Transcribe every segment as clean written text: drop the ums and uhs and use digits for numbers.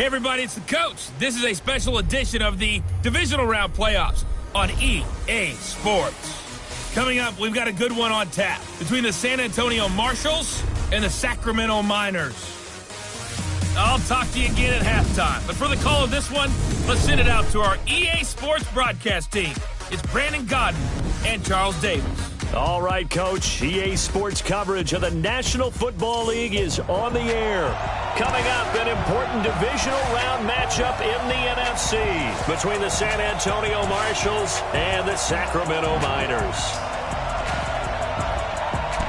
Hey everybody, it's the coach. This is a special edition of the divisional round playoffs on EA Sports. Coming up, we've got a good one on tap between the San Antonio Marshals and the Sacramento Miners. I'll talk to you again at halftime, but for the call of this one, let's send it out to our EA Sports broadcast team. It's Brandon Godden and Charles Davis. All right, Coach. EA Sports coverage of the National Football League is on the air. Coming up, an important divisional round matchup in the NFC between the San Antonio Marshals and the Sacramento Miners.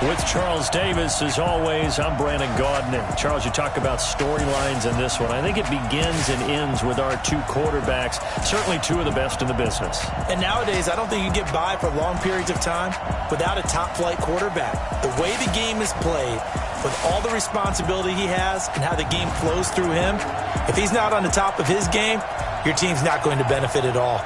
With Charles Davis, as always, I'm Brandon Gaudin. And Charles, you talk about storylines in this one. I think it begins and ends with our two quarterbacks, certainly two of the best in the business. And nowadays, I don't think you get by for long periods of time without a top-flight quarterback. The way the game is played, with all the responsibility he has and how the game flows through him, if he's not on the top of his game, your team's not going to benefit at all.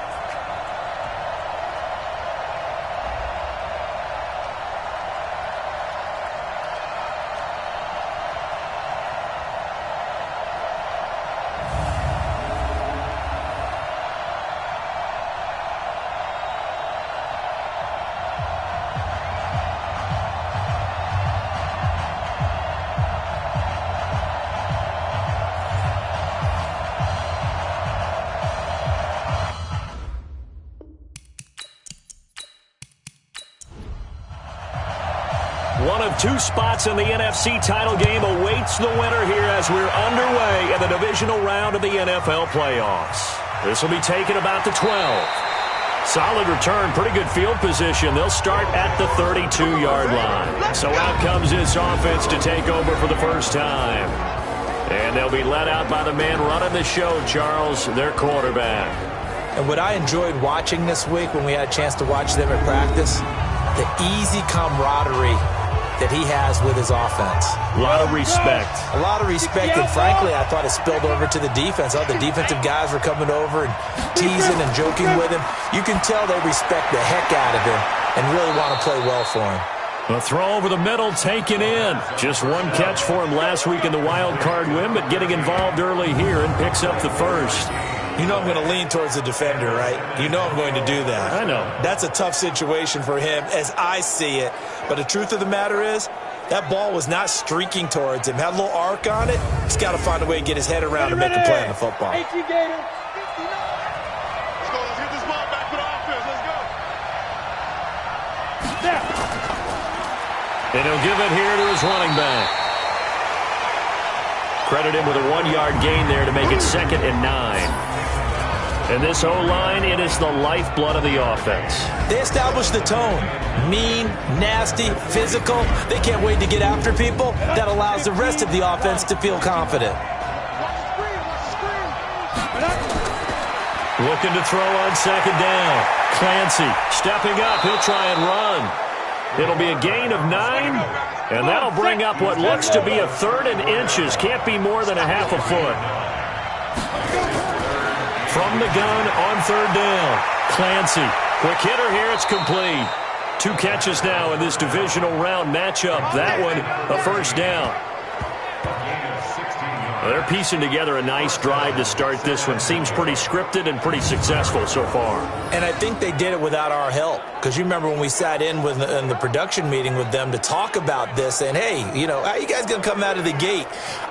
One of two spots in the NFC title game awaits the winner here as we're underway in the divisional round of the NFL playoffs. This will be taken about the 12. Solid return, pretty good field position. They'll start at the 32-yard line. So out comes this offense to take over for the first time. And they'll be led out by the man running the show, Charles, their quarterback. And what I enjoyed watching this week when we had a chance to watch them at practice, the easy camaraderie that he has with his offense. A lot of respect. A lot of respect, and frankly, I thought it spilled over to the defense. All the defensive guys were coming over and teasing and joking with him. You can tell they respect the heck out of him and really want to play well for him. A throw over the middle, taken in. Just one catch for him last week in the wild card win, but getting involved early here and picks up the first. You know I'm going to lean towards the defender, right? You know I'm going to do that. I know. That's a tough situation for him as I see it. But the truth of the matter is, that ball was not streaking towards him. Had a little arc on it. He's got to find a way to get his head around and make a play on the football. Let's go. Let's get this ball back to the offense. Let's go. And he'll give it here to his running back. Credit him with a 1-yard gain there to make it 2nd and 9. And this O-line, it is the lifeblood of the offense. They establish the tone. Mean, nasty, physical. They can't wait to get after people. That allows the rest of the offense to feel confident. Looking to throw on 2nd down. Clancy stepping up. He'll try and run. It'll be a gain of 9. And that'll bring up what looks to be a 3rd and inches. Can't be more than a half a foot. From the gun on 3rd down. Clancy. Quick hitter here. It's complete. 2 catches now in this divisional round matchup. That one, a first down. They're piecing together a nice drive to start this one. Seems pretty scripted and pretty successful so far. And I think they did it without our help. Because you remember when we sat in the production meeting with them to talk about this, and hey, you know, how you guys going to come out of the gate?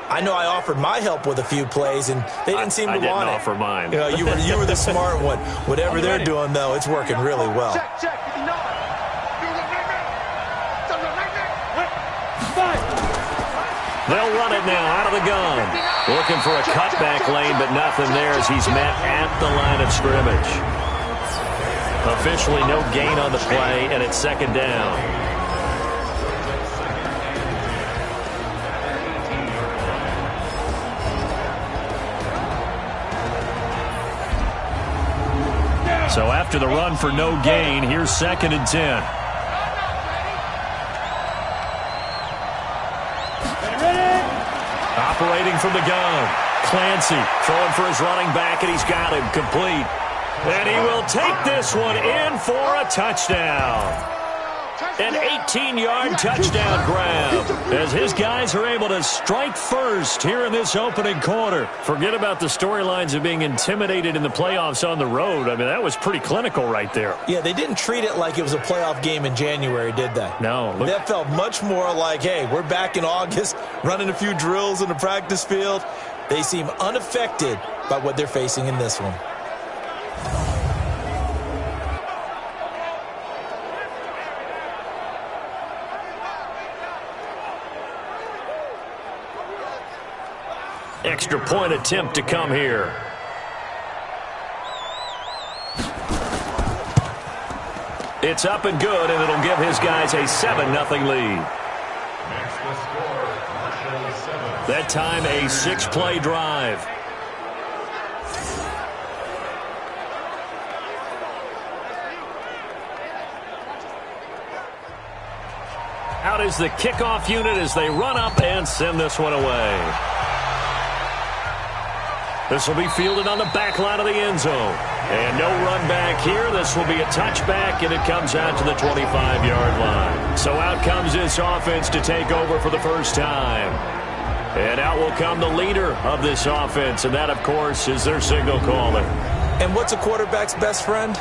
I know I offered my help with a few plays, and they didn't seem to want it. I didn't offer mine. You know, you were the smart one. Whatever they're doing, though, it's working really well. Check. They'll run it now out of the gun. Looking for a cutback lane, but nothing there as he's met at the line of scrimmage. Officially no gain on the play, and it's 2nd down. So after the run for no gain, here's 2nd and 10. Operating from the gun. Clancy throwing for his running back, and he's got him complete. And he will take this one in for a touchdown. An 18-yard touchdown grab as his guys are able to strike first here in this opening quarter. Forget about the storylines of being intimidated in the playoffs on the road. I mean, that was pretty clinical right there. Yeah, they didn't treat it like it was a playoff game in January, did they? No. That felt much more like, hey, we're back in August, running a few drills in the practice field. They seem unaffected by what they're facing in this one. Extra point attempt to come here. It's up and good, and it'll give his guys a 7-0 lead. That time a 6-play drive. Out is the kickoff unit as they run up and send this one away. This will be fielded on the back line of the end zone. And no run back here. This will be a touchback, and it comes out to the 25-yard line. So out comes this offense to take over for the first time. And out will come the leader of this offense, and that, of course, is their signal caller. And what's a quarterback's best friend?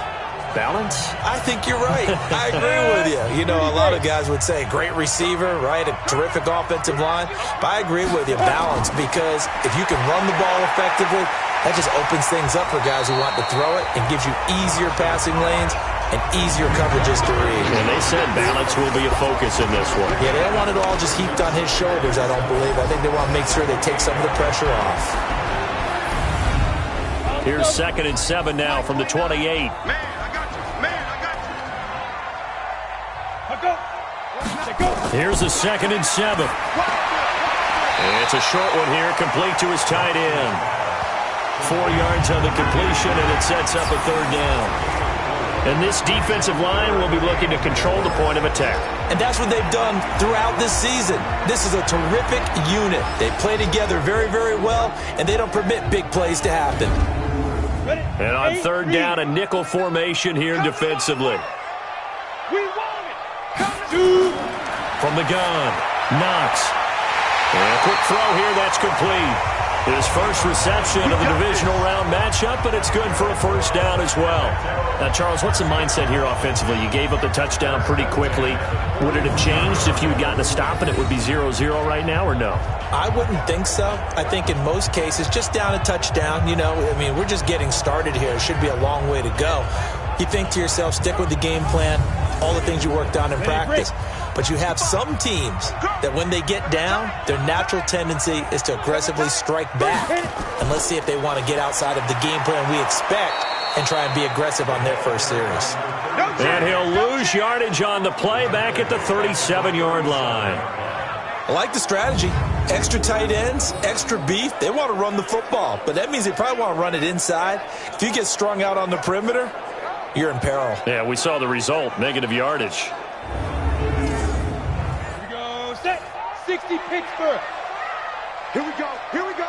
Balance? I think you're right. I agree with you. You know, a lot of guys would say great receiver, right? A terrific offensive line. But I agree with you, balance, because if you can run the ball effectively, that just opens things up for guys who want to throw it and gives you easier passing lanes and easier coverages to read. And they said balance will be a focus in this one. Yeah, they don't want it all just heaped on his shoulders, I don't believe. I think they want to make sure they take some of the pressure off. Here's 2nd and 7 now from the 28. Here's the 2nd and 7. It's a short one here, complete to his tight end. 4 yards on the completion, and it sets up a 3rd down. And this defensive line will be looking to control the point of attack. And that's what they've done throughout this season. This is a terrific unit. They play together very, very well, and they don't permit big plays to happen. And on 3rd down, a nickel formation here defensively. From the gun, Knox. And a quick throw here, that's complete. His first reception of the divisional round matchup, but it's good for a 1st down as well. Now, Charles, what's the mindset here offensively? You gave up the touchdown pretty quickly. Would it have changed if you had gotten a stop and it would be 0-0 right now, or no? I wouldn't think so. I think in most cases, just down a touchdown, you know, I mean, we're just getting started here. It should be a long way to go. You think to yourself, stick with the game plan, all the things you worked on in practice. But you have some teams that when they get down, their natural tendency is to aggressively strike back. And let's see if they want to get outside of the game plan we expect and try and be aggressive on their first series. And he'll lose yardage on the play back at the 37-yard line. I like the strategy. Extra tight ends, extra beef. They want to run the football, but that means they probably want to run it inside. If you get strung out on the perimeter, you're in peril. Yeah, we saw the result, negative yardage. 60 Pittsburgh. Here we go. Here we go.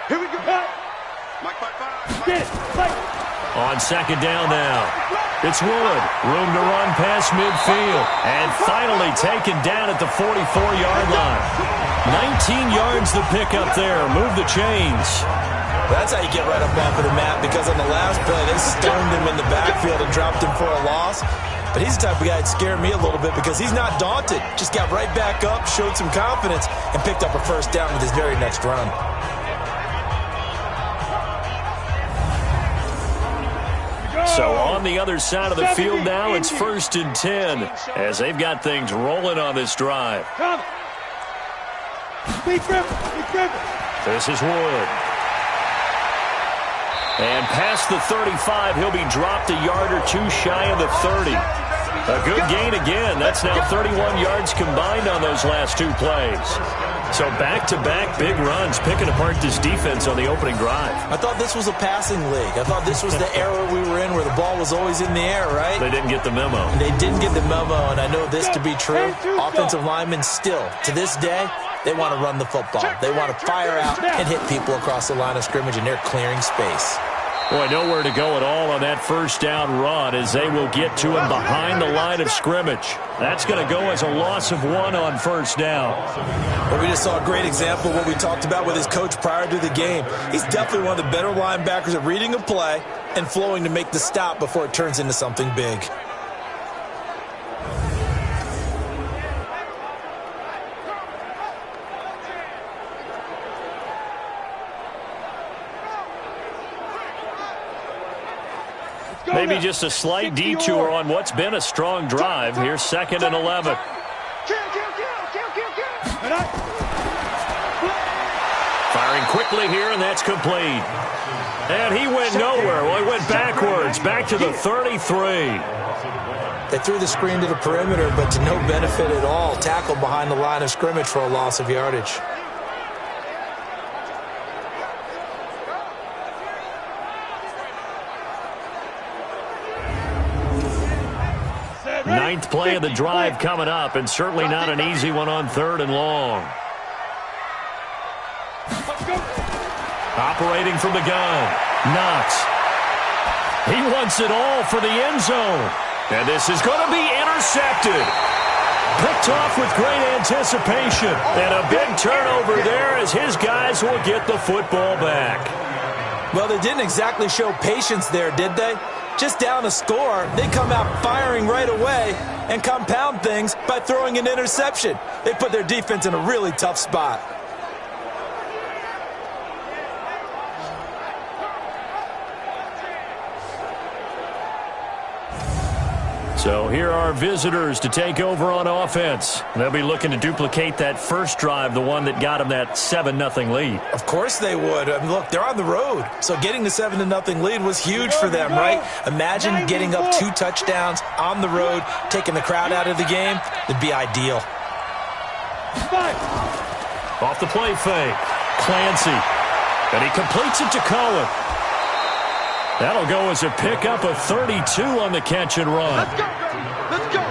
Here we go. Mike, get it. Mike. On 2nd down now. It's Wood. Room to run past midfield. And finally taken down at the 44-yard line. 19 yards the pick up there. Move the chains. That's how you get right up off of the map, because on the last play, they stoned him in the backfield and dropped him for a loss. But he's the type of guy that scared me a little bit because he's not daunted. Just got right back up, showed some confidence, and picked up a 1st down with his very next run. So on the other side of the field now, it's 1st and 10 as they've got things rolling on this drive. This is Wood. And past the 35, he'll be dropped a yard or two shy of the 30. A good gain again. That's now 31 yards combined on those last 2 plays. So back-to-back big runs, picking apart this defense on the opening drive. I thought this was a passing league. I thought this was the era we were in where the ball was always in the air, right? They didn't get the memo. They didn't get the memo, and I know this to be true. Offensive linemen still, to this day, they want to run the football. They want to fire out and hit people across the line of scrimmage, and they're clearing space. Boy, nowhere to go at all on that first down run as they will get to him behind the line of scrimmage. That's going to go as a loss of 1 on first down. Well, we just saw a great example of what we talked about with his coach prior to the game. He's definitely one of the better linebackers at reading a play and flowing to make the stop before it turns into something big. Maybe just a slight detour on what's been a strong drive. Here's 2nd and 11. Firing quickly here, and that's complete. And he went nowhere. Well, he went backwards, back to the 33. They threw the screen to the perimeter, but to no benefit at all. Tackled behind the line of scrimmage for a loss of yardage. Ninth play of the drive coming up, and certainly not an easy one on 3rd and long. Operating from the gun. Knox. He wants it all for the end zone. And this is going to be intercepted. Picked off with great anticipation. And a big turnover there as his guys will get the football back. Well, they didn't exactly show patience there, did they? Just down a score, they come out firing right away and compound things by throwing an interception. They put their defense in a really tough spot. So here are visitors to take over on offense. They'll be looking to duplicate that first drive, the one that got them that 7-0 lead. Of course they would. I mean, look, they're on the road. So getting the 7-0 lead was huge for them, right? Imagine getting up 2 touchdowns on the road, taking the crowd out of the game. It'd be ideal. Off the play fake. Clancy. And he completes it to Cohen. That'll go as a pickup of 32 on the catch and run. Let's go. Let's go.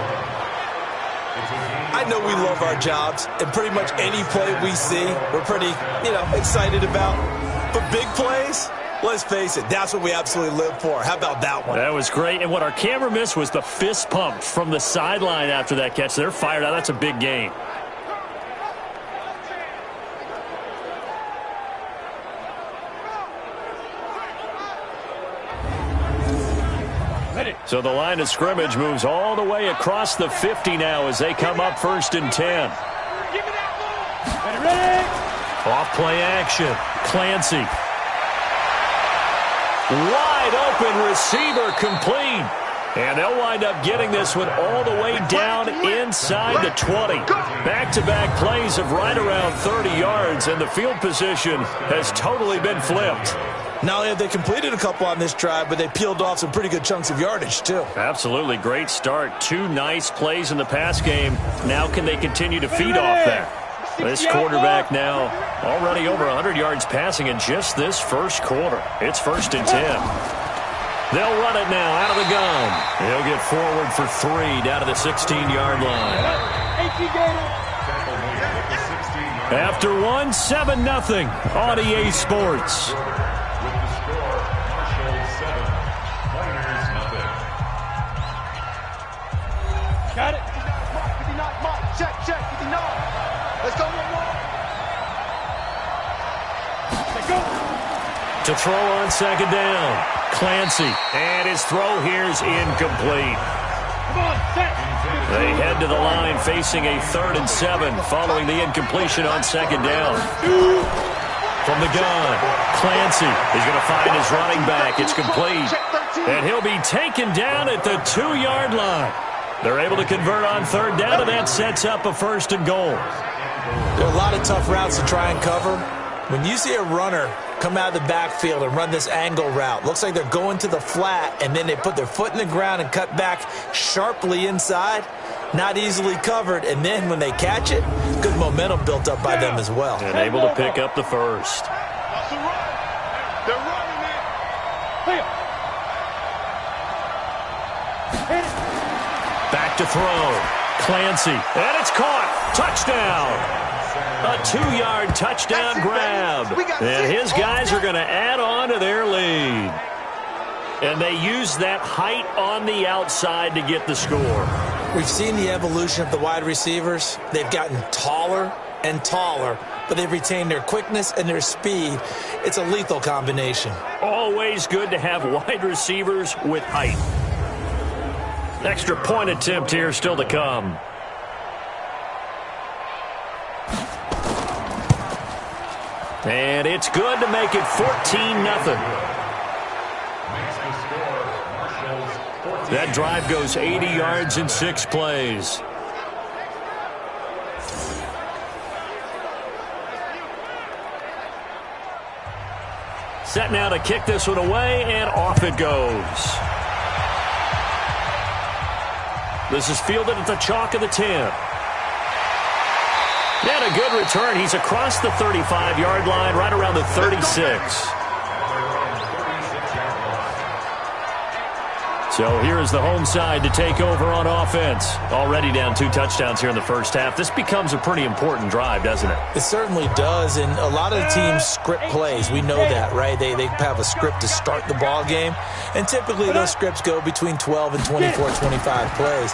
I know we love our jobs, and pretty much any play we see, we're pretty, excited about. But big plays, let's face it, that's what we absolutely live for. How about that one? That was great. And what our camera missed was the fist pump from the sideline after that catch. They're fired out. That's a big game. So the line of scrimmage moves all the way across the 50 now as they come up 1st and 10. Ready? Off play action. Clancy. Wide open receiver complete. And they'll wind up getting this one all the way down inside the 20. Back-to-back plays of right around 30 yards, and the field position has totally been flipped. Not only have they completed a couple on this drive, but they peeled off some pretty good chunks of yardage, too. Absolutely. Great start. 2 nice plays in the pass game. Now can they continue to feed off that? This quarterback now already over 100 yards passing in just this first quarter. It's 1st and 10. They'll run it now out of the gun. He'll get forward for 3 down to the 16-yard line. After 7-0 on EA Sports. Got it. 59 mark. Check. 59. Let's go. Let's go. To throw on 2nd down. Clancy. And his throw here is incomplete. Come on, set. They head to the line facing a 3rd and 7 following the incompletion on 2nd down. From the gun, Clancy is going to find his running back. It's complete. And he'll be taken down at the 2-yard line. They're able to convert on 3rd down, and that sets up a 1st and goal. There are a lot of tough routes to try and cover. When you see a runner come out of the backfield and run this angle route, looks like they're going to the flat, and then they put their foot in the ground and cut back sharply inside. Not easily covered, and then when they catch it, good momentum built up by them as well. And able to pick up the 1st. They're running it. Back to throw. Clancy. And it's caught. Touchdown. A 2-yard touchdown grab. And his guys are going to add on to their lead. And they use that height on the outside to get the score. We've seen the evolution of the wide receivers. They've gotten taller and taller, but they've retained their quickness and their speed. It's a lethal combination. Always good to have wide receivers with height. Extra point attempt here still to come. And it's good to make it 14-0. That drive goes 80 yards in 6 plays. Set now to kick this one away, and off it goes. This is fielded at the chalk of the 10. And a good return. He's across the 35-yard line, right around the 36. So here is the home side to take over on offense. Already down 2 touchdowns here in the first half. This becomes a pretty important drive, doesn't it? It certainly does, and a lot of the teams script plays. We know that, right? They have a script to start the ball game, and typically those scripts go between 12 and 24, 25 plays.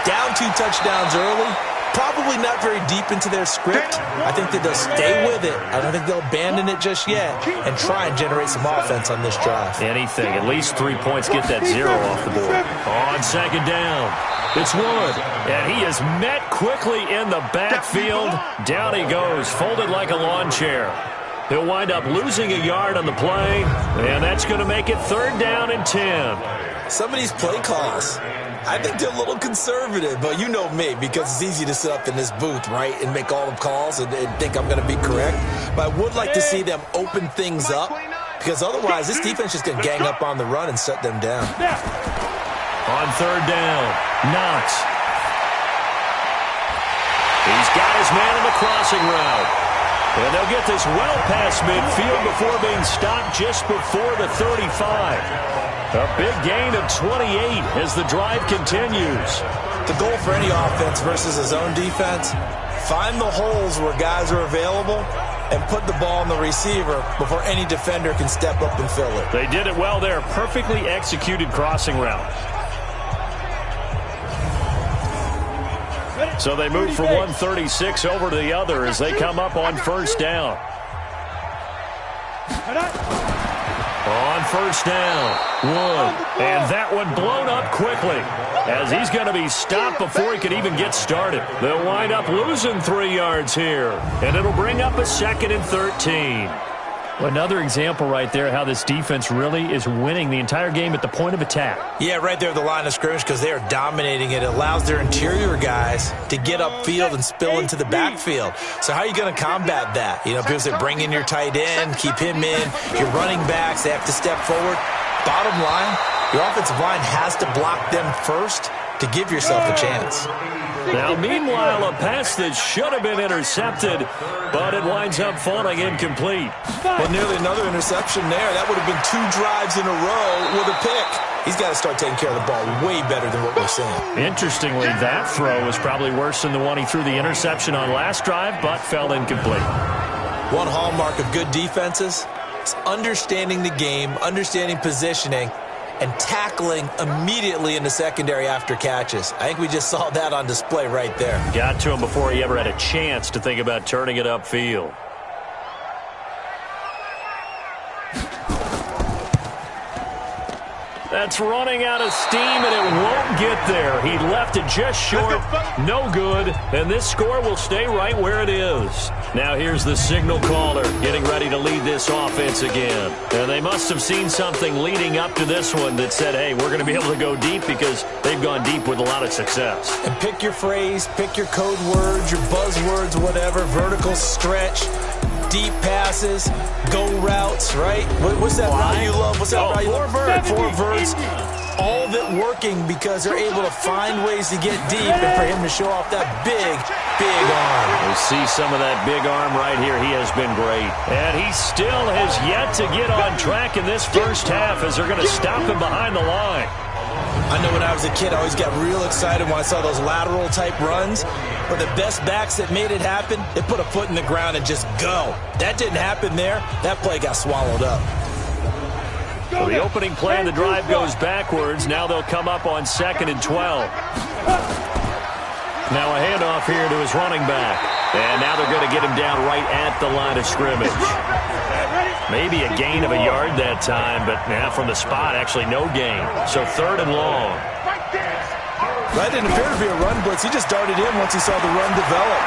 Down 2 touchdowns early. Probably not very deep into their script. I think that they'll stay with it. I don't think they'll abandon it just yet and try and generate some offense on this drive. Anything. At least 3 points. Get that 0 off the board. On second down, it's Wood. And he is met quickly in the backfield. Down he goes, folded like a lawn chair. He'll wind up losing a yard on the play, and that's going to make it 3rd down and 10. Some of these play calls, I think they're a little conservative, but you know me, because it's easy to sit up in this booth, right, and make all the calls and think I'm going to be correct. But I would like to see them open things up, because otherwise this defense is going to gang up on the run and shut them down. On 3rd down, Knox. He's got his man in the crossing route. And they'll get this well past midfield before being stopped just before the 35. A big gain of 28 as the drive continues. The goal for any offense versus a zone defense, find the holes where guys are available and put the ball on the receiver before any defender can step up and fill it. They did it well there. Perfectly executed crossing route. So they move from 136 over to the other as they come up on 1st down. On 1st down, Wood. And that one blown up quickly as he's going to be stopped before he can even get started. They'll wind up losing 3 yards here, and it'll bring up a 2nd and 13. Another example right there how this defense really is winning the entire game at the point of attack. Yeah, right there at the line of scrimmage because they are dominating it. It allows their interior guys to get upfield and spill into the backfield. So how are you going to combat that? You know, because they bring in your tight end, keep him in. Your running backs, they have to step forward. Bottom line, your offensive line has to block them first to give yourself a chance. Now, meanwhile, a pass that should have been intercepted, but it winds up falling incomplete. Well, nearly another interception there. That would have been 2 drives in a row with a pick. He's got to start taking care of the ball way better than what we're seeing. Interestingly, that throw was probably worse than the one he threw the interception on last drive, but fell incomplete. One hallmark of good defenses is understanding the game, understanding positioning, and tackling immediately in the secondary after catches. I think we just saw that on display right there. Got to him before he ever had a chance to think about turning it upfield. That's running out of steam, and it won't get there. He left it just short. No good. And this score will stay right where it is. Now here's the signal caller getting ready to lead this offense again. And they must have seen something leading up to this one that said, hey, we're going to be able to go deep because they've gone deep with a lot of success. And pick your phrase, pick your code words, your buzzwords, whatever, vertical stretch, deep passes, go routes, right? What's that route you love? What's that route you love? 4 verts. All of it working because they're able to find ways to get deep and for him to show off that big arm. We see some of that big arm right here. He has been great. And he still has yet to get on track in this first half as they're going to stop him behind the line. I know when I was a kid, I always got real excited when I saw those lateral-type runs. But the best backs that made it happen, they put a foot in the ground and just go. That didn't happen there. That play got swallowed up. So the opening play of the drive goes backwards. Now they'll come up on 2nd and 12. Now a handoff here to his running back. And now they're going to get him down right at the line of scrimmage. Maybe a gain of a yard that time, but now from the spot, actually no gain. So 3rd and long. That didn't appear to be a run blitz. He just darted in once he saw the run develop.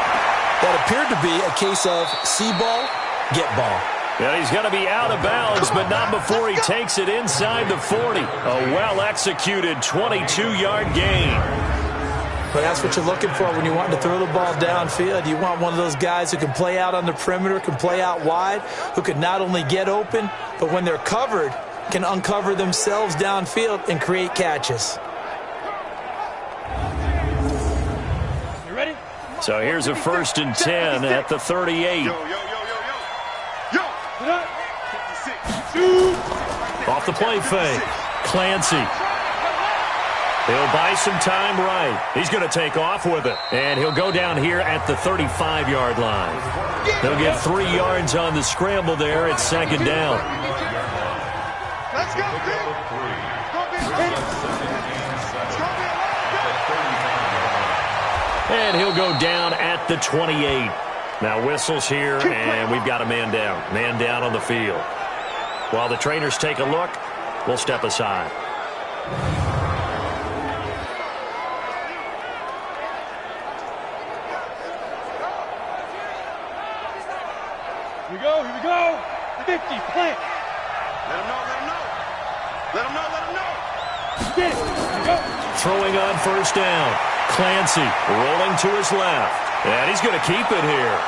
That appeared to be a case of see ball, get ball. Yeah, he's going to be out of bounds, but not before he takes it inside the 40. A well-executed 22-yard gain. But that's what you're looking for when you want to throw the ball downfield. You want one of those guys who can play out on the perimeter, can play out wide, who can not only get open, but when they're covered, can uncover themselves downfield and create catches. You ready? So here's a 1st and 10 at the 38. Off the play fake. Clancy. He'll buy some time right. He's going to take off with it. And he'll go down here at the 35-yard line. He'll get 3 yards on the scramble there at 2nd down. Let's go, And he'll go down at the 28. Now whistles here, and we've got a man down. Man down on the field. While the trainers take a look, we'll step aside. Here we go, here we go. 50, plant. Let him know, let him know. Let him know, let him know. Get it, here we go. Throwing on 1st down. Clancy rolling to his left. And he's going to keep it here.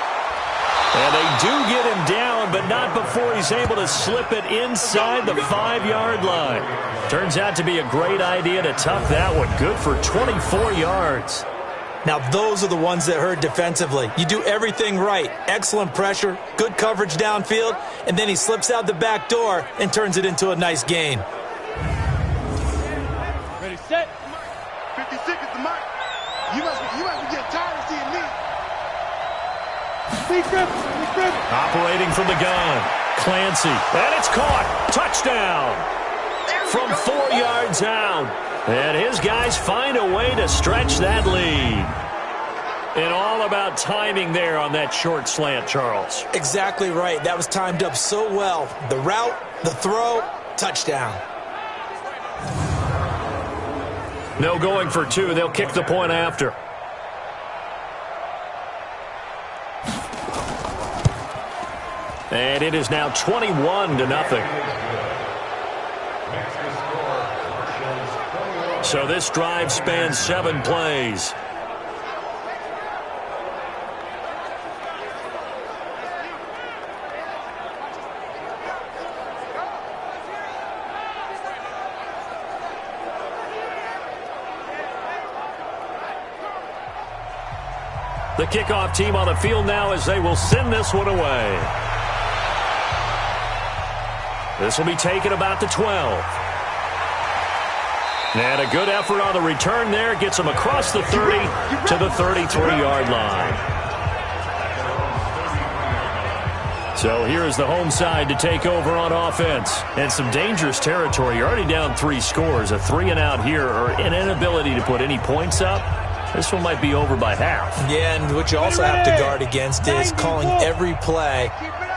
And they do get him down, but not before he's able to slip it inside the 5-yard line. Turns out to be a great idea to tuck that one. Good for 24 yards. Now, those are the ones that hurt defensively. You do everything right. Excellent pressure, good coverage downfield, and then he slips out the back door and turns it into a nice gain. Ready, set. 56 is the mark. You must be getting tired of seeing me. Operating from the gun. Clancy. And it's caught. Touchdown. From 4 yards out. And his guys find a way to stretch that lead. And all about timing there on that short slant, Charles. Exactly right. That was timed up so well. The route, the throw, touchdown. No going for 2. They'll kick the point after. And it is now 21-0. So this drive spans 7 plays. The kickoff team on the field now as they will send this one away. This will be taken about the 12. And a good effort on the return there. Gets him across the 30 to the 33-yard line. So here is the home side to take over on offense. And some dangerous territory. You're already down 3 scores. A 3-and-out here or an inability to put any points up. This one might be over by half. Yeah, and what you also have to guard against is calling every play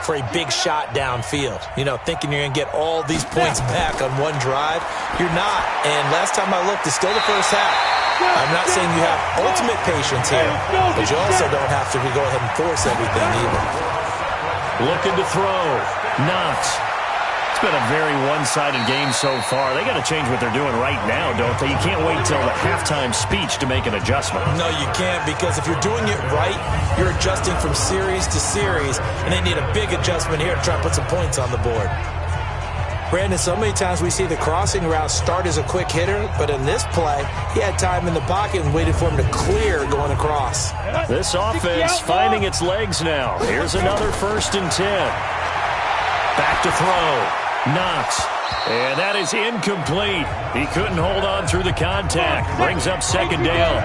for a big shot downfield. You know, thinking you're going to get all these points back on one drive. You're not. And last time I looked, it's still the first half. I'm not saying you have ultimate patience here, but you also don't have to go ahead and force everything either. Looking to throw. Knox. It's been a very one-sided game so far. They got to change what they're doing right now, don't they? You can't wait till the halftime speech to make an adjustment. No, you can't, because if you're doing it right, you're adjusting from series to series, and they need a big adjustment here to try to put some points on the board. Brandon, so many times we see the crossing route start as a quick hitter, but in this play, he had time in the pocket and waited for him to clear going across. This offense finding its legs now. Here's another 1st and 10. Back to throw. Knox. And that is incomplete. He couldn't hold on through the contact. Brings up 2nd down.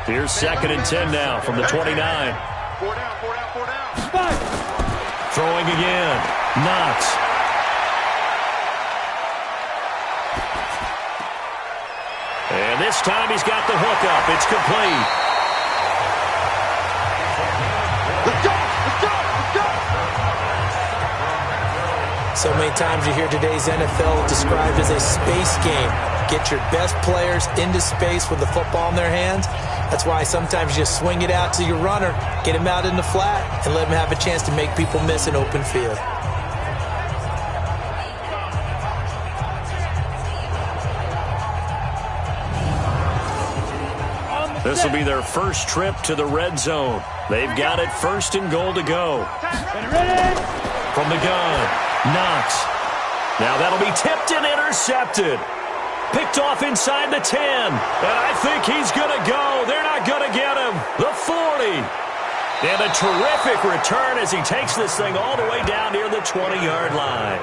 Here's 2nd and 10 now from the 29. 4 down. Throwing again. Knox. time he's got the hook up. It's complete. Let's go! Let's go! Let's go! So many times you hear today's NFL described as a space game. Get your best players into space with the football in their hands. That's why sometimes you just swing it out to your runner, get him out in the flat, and let him have a chance to make people miss an open field. This will be their first trip to the red zone. They've got it 1st and goal to go. From the gun, Knox. Now that'll be tipped and intercepted. Picked off inside the 10. And I think he's going to go. They're not going to get him. The 40. And a terrific return as he takes this thing all the way down near the 20-yard line.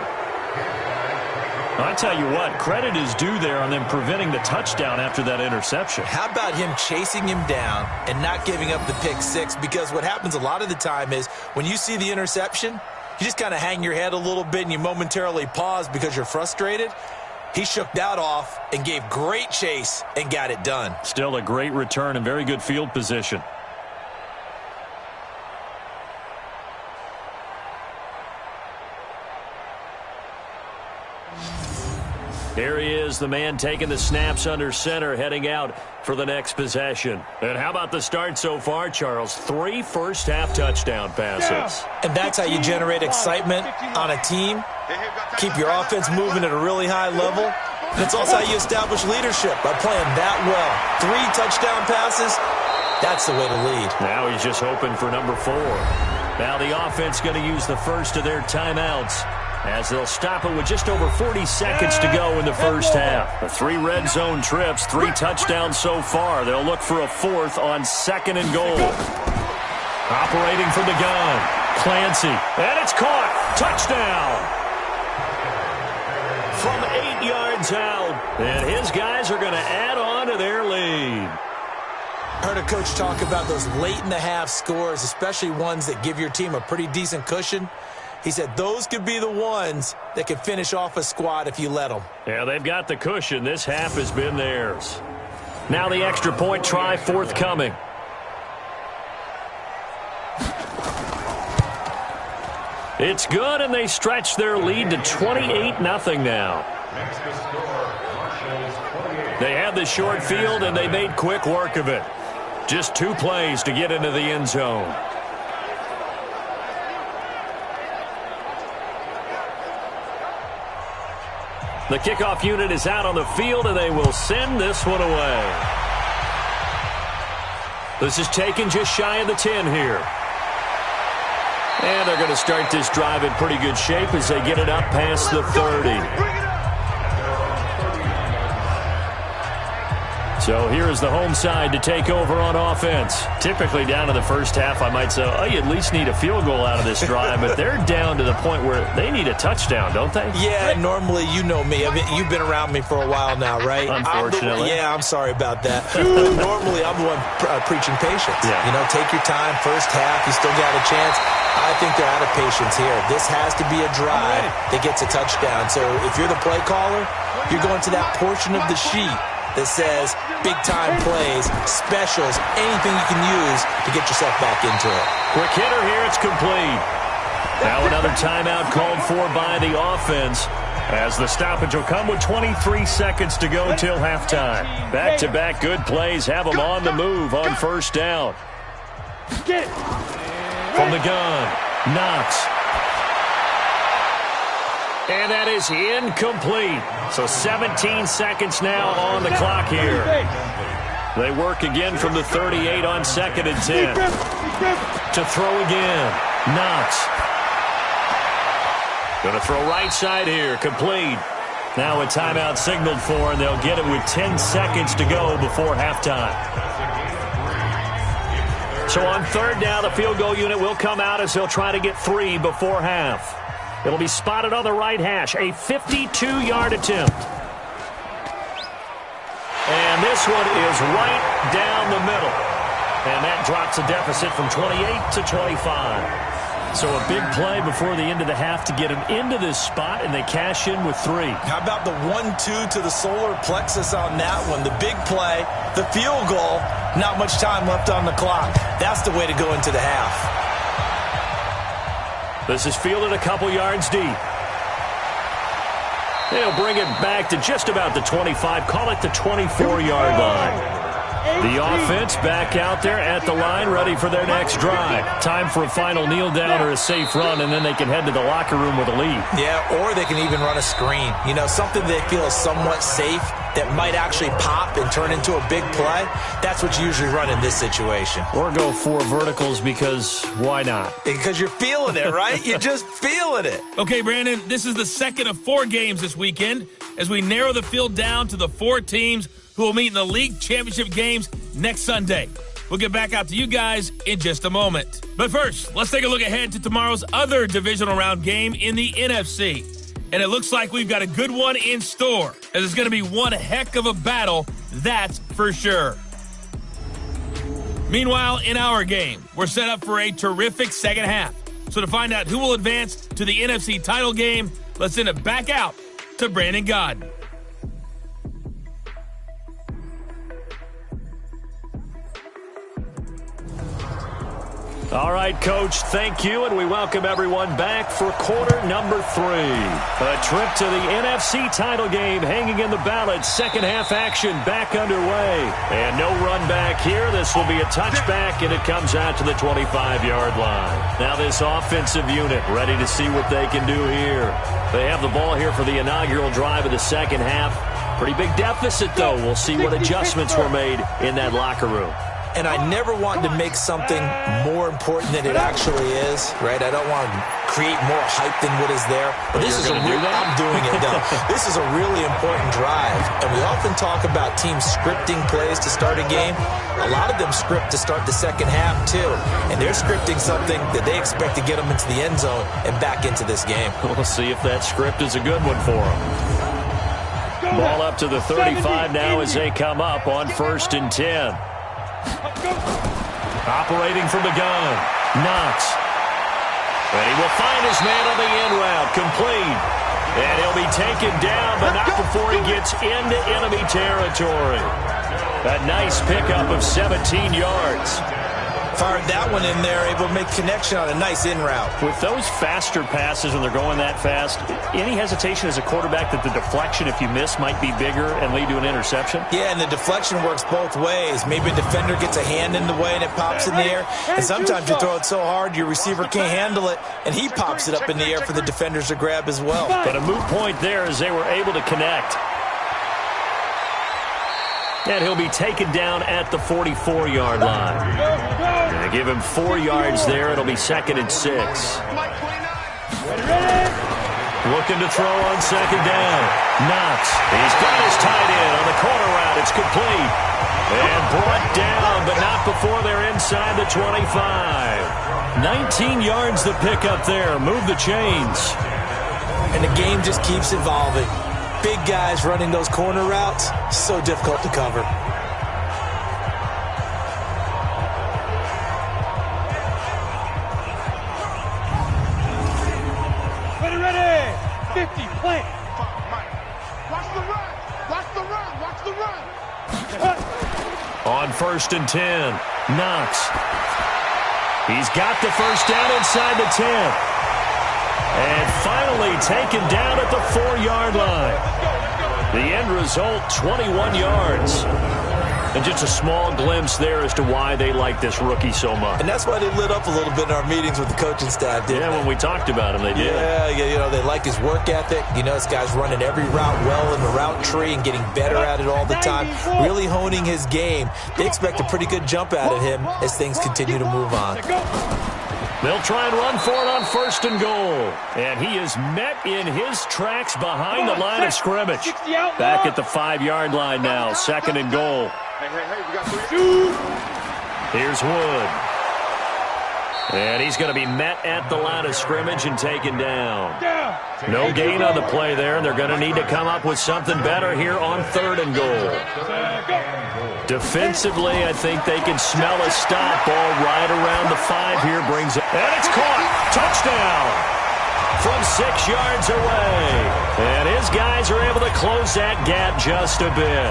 I tell you what, credit is due there on them preventing the touchdown after that interception. How about him chasing him down and not giving up the pick six? Because what happens a lot of the time is when you see the interception, you just kind of hang your head a little bit and you momentarily pause because you're frustrated. He shook that off and gave great chase and got it done. Still a great return and very good field position. Here he is, the man taking the snaps under center, heading out for the next possession. And how about the start so far, Charles? 3 first-half touchdown passes. And that's how you generate excitement on a team. Keep your offense moving at a really high level. And it's also how you establish leadership, by playing that well. 3 touchdown passes, that's the way to lead. Now he's just hoping for number 4. Now the offense going to use the first of their timeouts, as they'll stop it with just over 40 seconds to go in the first half. 3 red zone trips, 3 touchdowns so far. They'll look for a 4th on 2nd and goal. Operating from the gun, Clancy. And it's caught. Touchdown. From 8 yards out. And his guys are going to add on to their lead. Heard a coach talk about those late-in-the-half scores, especially ones that give your team a pretty decent cushion. He said those could be the ones that could finish off a squad if you let them. Yeah, they've got the cushion. This half has been theirs. Now the extra point try forthcoming. It's good, and they stretch their lead to 28-0 now. They had the short field, and they made quick work of it. Just 2 plays to get into the end zone. The kickoff unit is out on the field, and they will send this one away. This is taken just shy of the 10 here. And they're going to start this drive in pretty good shape as they get it up past the 30. So here is the home side to take over on offense. Typically down to the first half, I might say, oh, you at least need a field goal out of this drive. But they're down to the point where they need a touchdown, don't they? Yeah, normally, you know me. I mean, you've been around me for a while now, right? Unfortunately. I'm sorry about that. Normally, I'm the one preaching patience. Yeah. You know, take your time. First half, you still got a chance. I think they're out of patience here. This has to be a drive that gets a touchdown. So if you're the play caller, you're going to that portion of the sheet that says big-time plays, specials, anything you can use to get yourself back into it. Quick hitter here, it's complete. Now another timeout called for by the offense, as the stoppage will come with 23 seconds to go till halftime. Back-to-back good plays have them on the move on first down. From the gun, Knox. And that is incomplete. So 17 seconds now on the clock here. They work again from the 38 on 2nd and 10. To throw again. Knox. Going to throw right side here. Complete. Now a timeout signaled for, and they'll get it with 10 seconds to go before halftime. So on 3rd down, the field goal unit will come out as they'll try to get 3 before half. It'll be spotted on the right hash. A 52-yard attempt. And this one is right down the middle. And that drops a deficit from 28 to 25. So a big play before the end of the half to get him into this spot, and they cash in with 3. How about the 1-2 to the solar plexus on that one? The big play, the field goal, not much time left on the clock. That's the way to go into the half. This is fielded a couple yards deep. They'll bring it back to just about the 25, call it the 24-yard line. The offense back out there at the line, ready for their next drive. Time for a final kneel down or a safe run, and then they can head to the locker room with a lead. Yeah, or they can even run a screen. You know, something they feel is somewhat safe that might actually pop and turn into a big play. That's what you usually run in this situation. Or go 4 verticals because why not? Because you're feeling it, right? You're just feeling it. Okay, Brandon, this is the second of 4 games this weekend as we narrow the field down to the 4 teams who will meet in the league championship games next Sunday. We'll get back out to you guys in just a moment. But first, let's take a look ahead to tomorrow's other divisional round game in the NFC. And it looks like we've got a good one in store, as it's going to be one heck of a battle, that's for sure. Meanwhile, in our game, we're set up for a terrific second half. So to find out who will advance to the NFC title game, let's send it back out to Brandon Godden. All right, Coach, thank you, and we welcome everyone back for quarter number 3. A trip to the NFC title game hanging in the balance. Second half action back underway. And no run back here. This will be a touchback, and it comes out to the 25-yard line. Now this offensive unit ready to see what they can do here. They have the ball here for the inaugural drive of the second half. Pretty big deficit, though. We'll see what adjustments were made in that locker room. And I never want to make something more important than it actually is, right? I don't want to create more hype than what is there. But this is I'm doing it, though. This is a really important drive. And we often talk about teams scripting plays to start a game. A lot of them script to start the second half, too. And they're scripting something that they expect to get them into the end zone and back into this game. We'll see if that script is a good one for them. Ball up to the 35 now as they come up on 1st and 10. Operating from the gun, Knox. And he will find his man on the end route, complete. And he'll be taken down, but not before he gets into enemy territory. A nice pickup of 17 yards. Fired that one in there, able to make connection on a nice in route. With those faster passes when they're going that fast, any hesitation as a quarterback that the deflection, if you miss, might be bigger and lead to an interception? Yeah, and the deflection works both ways. Maybe a defender gets a hand in the way and it pops in the air. And sometimes you throw it so hard your receiver can't handle it, and he pops it up in the air for the defenders to grab as well. But a moot point there as they were able to connect. And he'll be taken down at the 44-yard line. Going to give him 4 yards there. It'll be 2nd and 6. Looking to throw on 2nd down. Knox. He's got his tight end on the corner route. It's complete. And brought down, but not before they're inside the 25. 19 yards the pickup there. Move the chains. And the game just keeps evolving. Big guys running those corner routes, so difficult to cover. Ready, 50, play. Watch the run, watch the run, watch the run. On 1st and 10, Knox. He's got the first down inside the 10. And finally taken down at the 4-yard line. The end result, 21 yards. And just a small glimpse there as to why they like this rookie so much. And that's why they lit up a little bit in our meetings with the coaching staff, didn't they? When we talked about him, they did. Yeah, you know, they like his work ethic. You know, this guy's running every route well in the route tree and getting better at it all the time, really honing his game. They expect a pretty good jump out of him as things continue to move on. They'll try and run for it on 1st and goal. And he is met in his tracks behind the line of scrimmage. Back at the 5-yard line now, 2nd and goal. Hey, we got 3. Here's Wood. And he's going to be met at the line of scrimmage and taken down. No gain on the play there, and they're going to need to come up with something better here on 3rd and goal. Defensively, I think they can smell a stop. Ball right around the 5 here brings it. And it's caught. Touchdown from 6 yards away. And his guys are able to close that gap just a bit.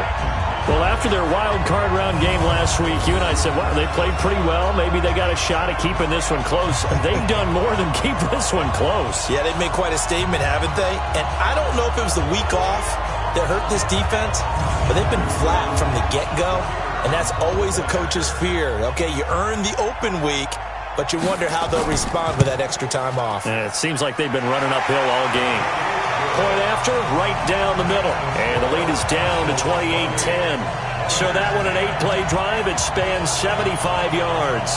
Well, after their wild card round game last week, you and I said, wow, they played pretty well. Maybe they got a shot at keeping this one close. They've done more than keep this one close. Yeah, they've made quite a statement, haven't they? And I don't know if it was the week off that hurt this defense, but they've been flat from the get-go, and that's always a coach's fear. Okay, you earn the open week, but you wonder how they'll respond with that extra time off. And it seems like they've been running uphill all game. Point after, right down the middle. And the lead is down to 28-10. So that one an 8-play drive. It spans 75 yards.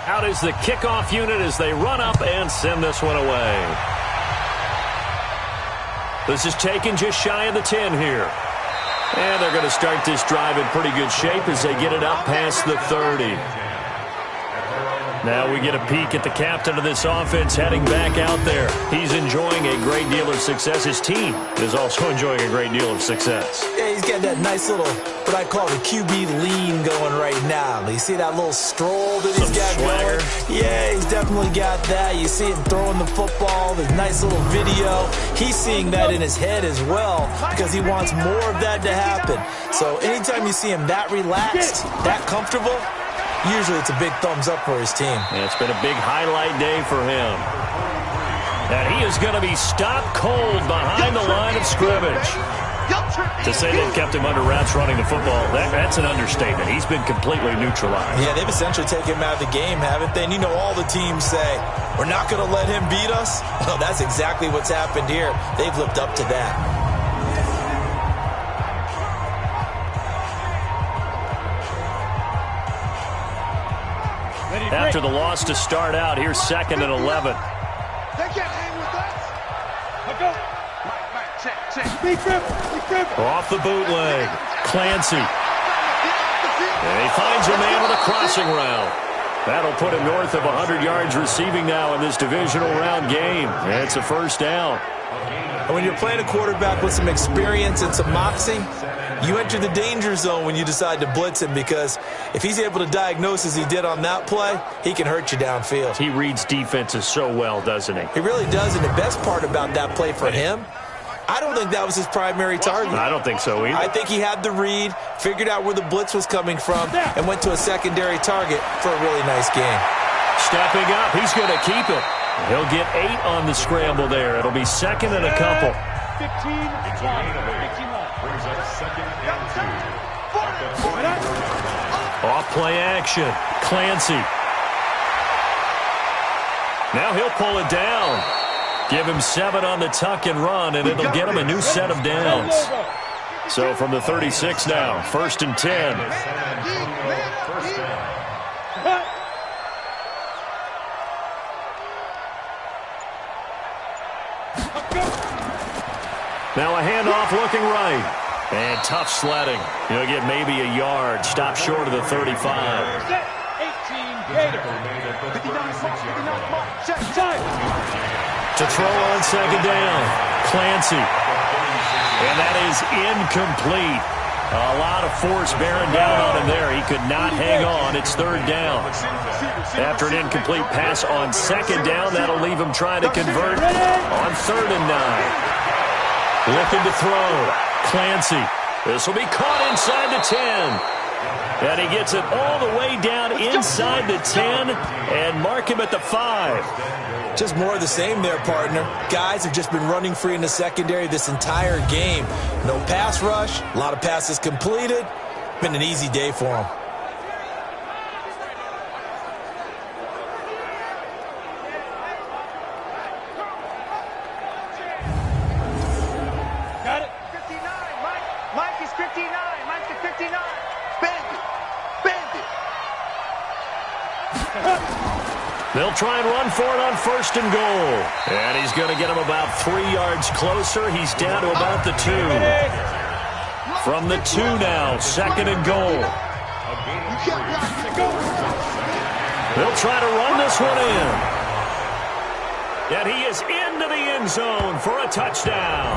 Out is the kickoff unit as they run up and send this one away. This is taken just shy of the 10 here. And they're going to start this drive in pretty good shape as they get it up past the 30. Now we get a peek at the captain of this offense heading back out there. He's enjoying a great deal of success. His team is also enjoying a great deal of success. Yeah, he's got that nice little, what I call the QB lean going right now. You see that little stroll that he's got going? Yeah, he's definitely got that. You see him throwing the football, the nice little video. He's seeing that in his head as well because he wants more of that to happen. So anytime you see him that relaxed, that comfortable, usually it's a big thumbs up for his team. And it's been a big highlight day for him. And he is going to be stopped cold behind the line of scrimmage. To say they've kept him under wraps running the football, that's an understatement. He's been completely neutralized. Yeah, they've essentially taken him out of the game, haven't they? And you know all the teams say, we're not going to let him beat us. Well, that's exactly what's happened here. They've lived up to that. After the loss to start out, here's 2nd and 11. They can't hang with us. Let's go. Check. Off the bootleg. Clancy. And he finds a man with a crossing route. That'll put him north of 100 yards receiving now in this divisional round game. And it's a 1st down. And when you're playing a quarterback with some experience and some moxie, you enter the danger zone when you decide to blitz him, because if he's able to diagnose as he did on that play, he can hurt you downfield. He reads defenses so well, doesn't he? He really does, and the best part about that play for him, I don't think that was his primary target. I don't think so either. I think he had the read, figured out where the blitz was coming from, and went to a secondary target for a really nice game. Stepping up, he's going to keep it. He'll get 8 on the scramble there. It'll be 2nd and a couple. 15. Brings up 2nd and 2. Off play action. Clancy. Now he'll pull it down. Give him 7 on the tuck and run, and it'll get him a new set of downs. So from the 36 now, 1st and 10. Now a handoff looking right. And tough sledding. He'll get maybe a yard. Stop short of the 35. 18 Gator. 59 To throw on 2nd down. Clancy. And that is incomplete. A lot of force bearing down on him there. He could not hang on. It's 3rd down. After an incomplete pass on 2nd down, that'll leave him trying to convert on 3rd and 9. Looking to throw. Clancy. This will be caught inside the 10. And he gets it all the way down inside the 10 and mark him at the 5. Just more of the same there, partner. Guys have just been running free in the secondary this entire game. No pass rush, a lot of passes completed. Been an easy day for them. Got it. 59. Mike is 59. Mike is 59. Bandit. They'll try and run for it on 1st and goal. And he's going to get him about 3 yards closer. He's down to about the 2. From the 2 now, 2nd and goal. They'll try to run this one in. And he is into the end zone for a touchdown.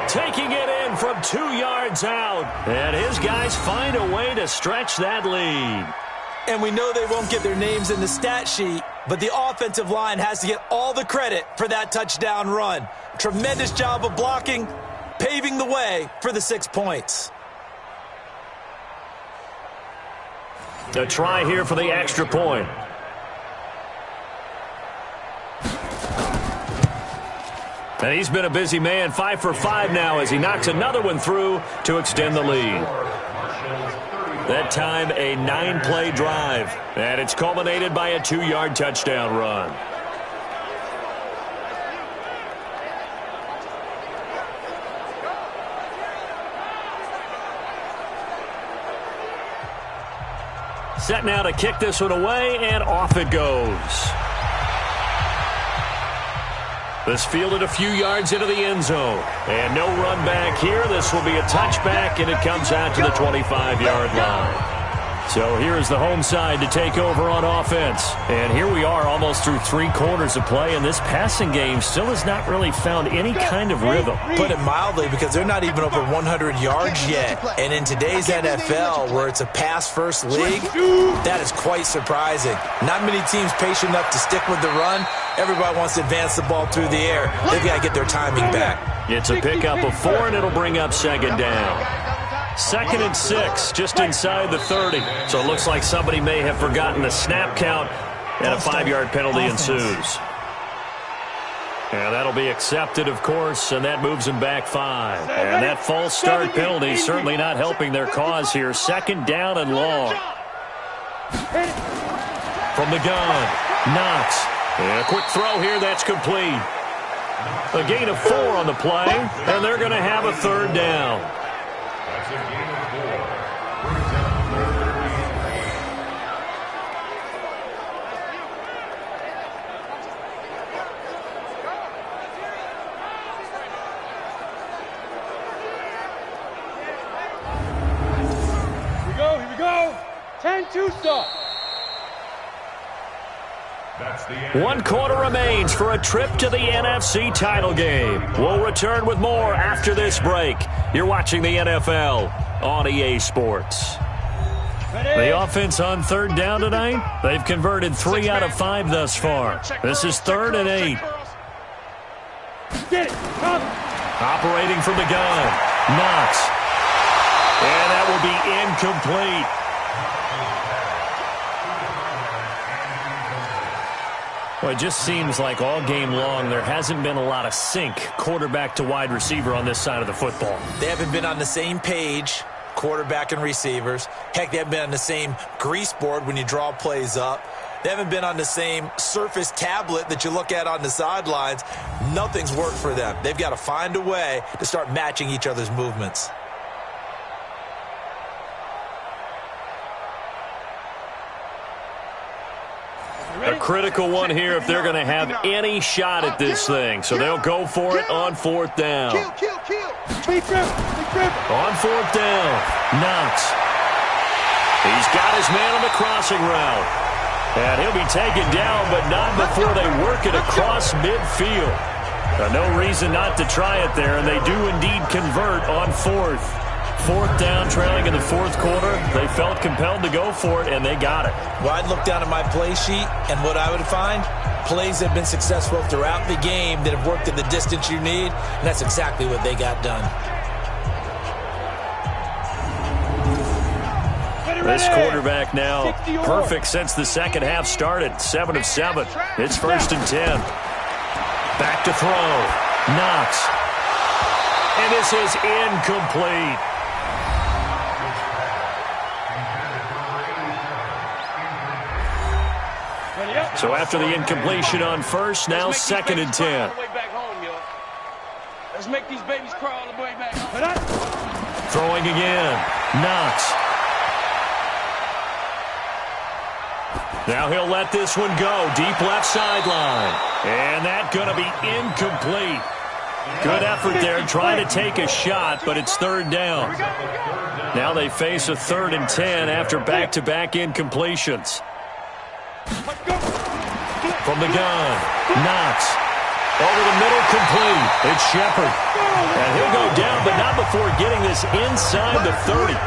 Taking it in from 2 yards out. And his guys find a way to stretch that lead. And we know they won't get their names in the stat sheet, but the offensive line has to get all the credit for that touchdown run. Tremendous job of blocking, paving the way for the 6 points. A try here for the extra point. And he's been a busy man, 5 for 5 now as he knocks another one through to extend the lead. That time, a 9-play drive. And it's culminated by a 2-yard touchdown run. Set now to kick this one away, and off it goes. This fielded a few yards into the end zone. And no run back here. This will be a touchback, and it comes out to the 25-yard line. So here's the home side to take over on offense. And here we are almost through 3 quarters of play, and this passing game still has not really found any kind of rhythm. Put it mildly, because they're not even over 100 yards yet. And in today's NFL, where it's a pass-first league, that is quite surprising. Not many teams patient enough to stick with the run. Everybody wants to advance the ball through the air. They've got to get their timing back. It's a pickup of 4, and it'll bring up 2nd down. 2nd and 6, just inside the 30. So it looks like somebody may have forgotten the snap count, and a 5-yard penalty ensues. And that'll be accepted, of course, and that moves them back 5. And that false start penalty certainly not helping their cause here. 2nd down and long. From the gun, Knox. And a quick throw here, that's complete. A gain of 4 on the play, and they're going to have a 3rd down. Here we go. 10-2 stop. 1 quarter remains for a trip to the NFC title game. We'll return with more after this break. You're watching the NFL on EA Sports. The offense on 3rd down tonight, they've converted 3 out of 5 thus far. This is 3rd and 8. Operating from the gun, Knox. And that will be incomplete. Well, it just seems like all game long there hasn't been a lot of sync quarterback to wide receiver on this side of the football. They haven't been on the same page, quarterback and receivers. Heck, they haven't been on the same grease board when you draw plays up. They haven't been on the same Surface tablet that you look at on the sidelines. Nothing's worked for them. They've got to find a way to start matching each other's movements. A critical one here if they're going to have any shot at this thing. So they'll go for it on 4th down. Kill. Big grip. On 4th down, Knox. He's got his man on the crossing route. And he'll be taken down, but not before they work it across midfield. No reason not to try it there, and they do indeed convert on 4th. 4th down, trailing in the 4th quarter. They felt compelled to go for it, and they got it. Well, I'd look down at my play sheet, and what I would find, plays that have been successful throughout the game that have worked in the distance you need, and that's exactly what they got done. This quarterback now perfect since the second half started. 7 of 7. It's 1st and 10. Back to throw. Knox. And this is incomplete. So after the incompletion on 1st, now 2nd and 10. Let's make these babies crawl all the way back home. Throwing again. Knox. Now he'll let this one go. Deep left sideline. And that's going to be incomplete. Good effort there trying to take a shot, but it's third down. Now they face a 3rd and 10 after back-to-back incompletions. From the gun, Knox. Over the middle, complete. It's Shepard. And he'll go down, but not before getting this inside the 30.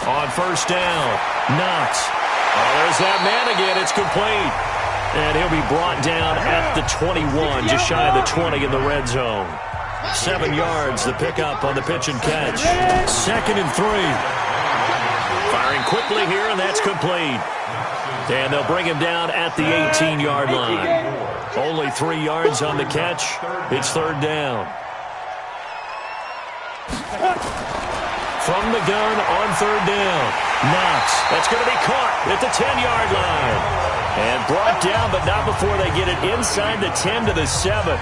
On first down, Knox. Oh, there's that man again. It's complete. And he'll be brought down at the 21, just shy of the 20 in the red zone. 7 yards, the pickup on the pitch and catch. 2nd and 3. Firing quickly here, and that's complete. And they'll bring him down at the 18-yard line. Only 3 yards on the catch. It's third down. From the gun on third down. Knox. That's going to be caught at the 10-yard line. And brought down, but not before they get it inside the 10 to the 7.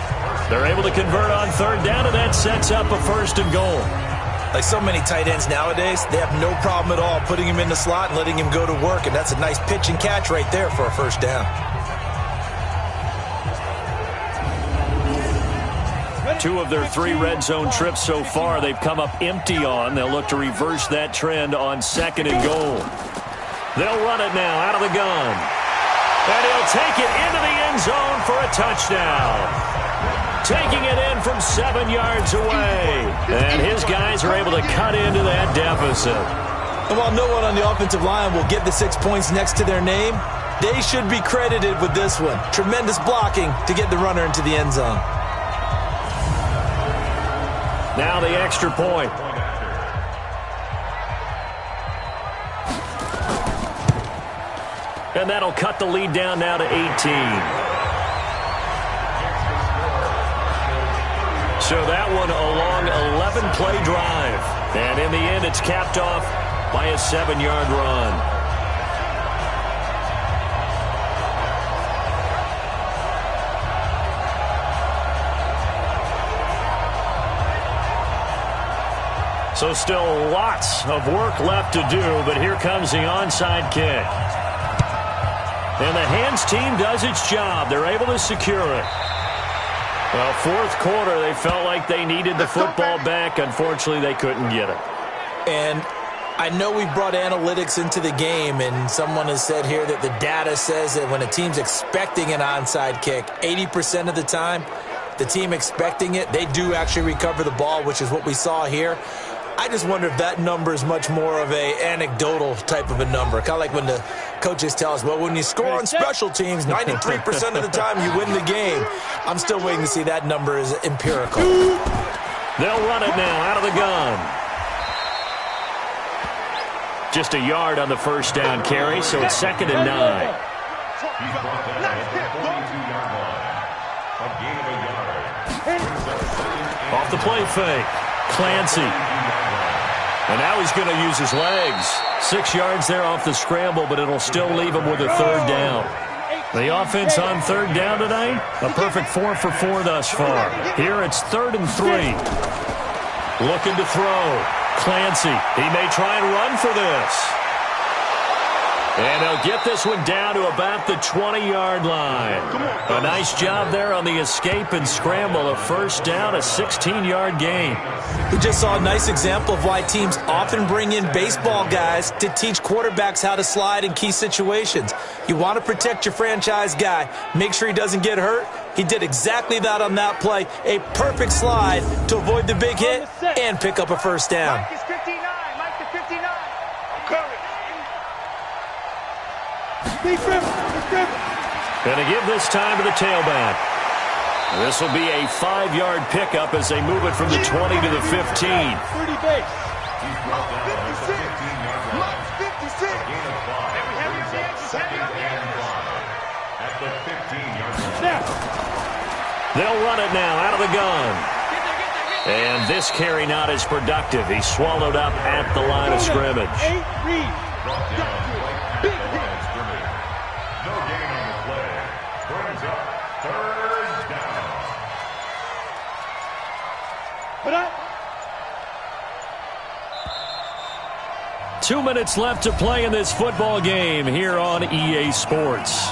They're able to convert on third down, and that sets up a 1st and goal. Like so many tight ends nowadays, they have no problem at all putting him in the slot and letting him go to work. And that's a nice pitch and catch right there for a 1st down. 2 of their 3 red zone trips so far, they've come up empty on. They'll look to reverse that trend on 2nd and goal. They'll run it now out of the gun. And he'll take it into the end zone for a touchdown. Taking it in from 7 yards away. And his guys are able to cut into that deficit. And while no one on the offensive line will get the 6 points next to their name, they should be credited with this one. Tremendous blocking to get the runner into the end zone. Now the extra point. And that'll cut the lead down now to 18. So that one a long 11-play drive. And in the end, it's capped off by a 7-yard run. So still lots of work left to do, but here comes the onside kick. And the hands team does its job. They're able to secure it. Well, 4th quarter, they felt like they needed the football back. Unfortunately, they couldn't get it. And I know we've brought analytics into the game, and someone has said here that the data says that when a team's expecting an onside kick, 80% of the time, the team expecting it, they do actually recover the ball, which is what we saw here. I just wonder if that number is much more of a anecdotal type of a number. Kind of like when the coaches tell us, well, when you score on special teams, 93% of the time you win the game. I'm still waiting to see that number is empirical. They'll run it now out of the gun. Just a yard on the first down carry, so it's 2nd and 9. Off the play fake. Clancy. And now he's going to use his legs. 6 yards there off the scramble, but it'll still leave him with a third down. The offense on third down tonight, a perfect 4 for 4 thus far. Here it's 3rd and 3. Looking to throw. Clancy, he may try and run for this. And he'll get this one down to about the 20-yard line. A nice job there on the escape and scramble. A first down, a 16-yard gain. We just saw a nice example of why teams often bring in baseball guys to teach quarterbacks how to slide in key situations. You want to protect your franchise guy. Make sure he doesn't get hurt. He did exactly that on that play. A perfect slide to avoid the big hit and pick up a first down. Mike is 59. Mike is 59. And to give this time to the tailback. This will be a 5-yard pickup as they move it from the 20 to the 15. 30 base. 56. They'll run it now out of the gun. And this carry not as productive. He's swallowed up at the line of scrimmage. 8 reads. Big hit. No gain on the play. Brings up 3rd down. Put up. 2 minutes left to play in this football game here on EA Sports.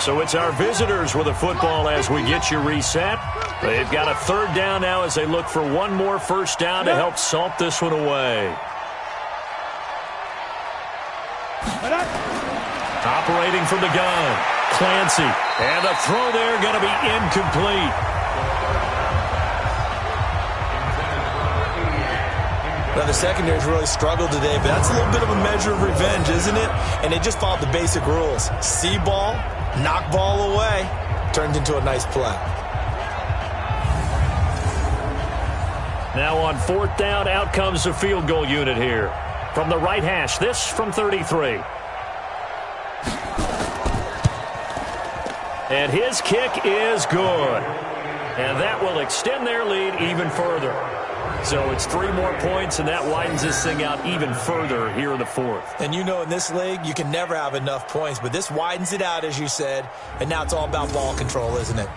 So it's our visitors with the football as we get you reset. They've got a 3rd down now as they look for one more first down to help salt this one away. Operating from the gun, Clancy. And the throw there going to be incomplete. Now, the secondary's really struggled today, but that's a little bit of a measure of revenge, isn't it? And they just followed the basic rules. See ball, knock ball away, turned into a nice play. Now on 4th down, out comes the field goal unit here. From the right hash, this from 33. And his kick is good. And that will extend their lead even further. So it's 3 more points, and that widens this thing out even further here in the 4th. And you know in this league, you can never have enough points, but this widens it out, as you said, and now it's all about ball control, isn't it?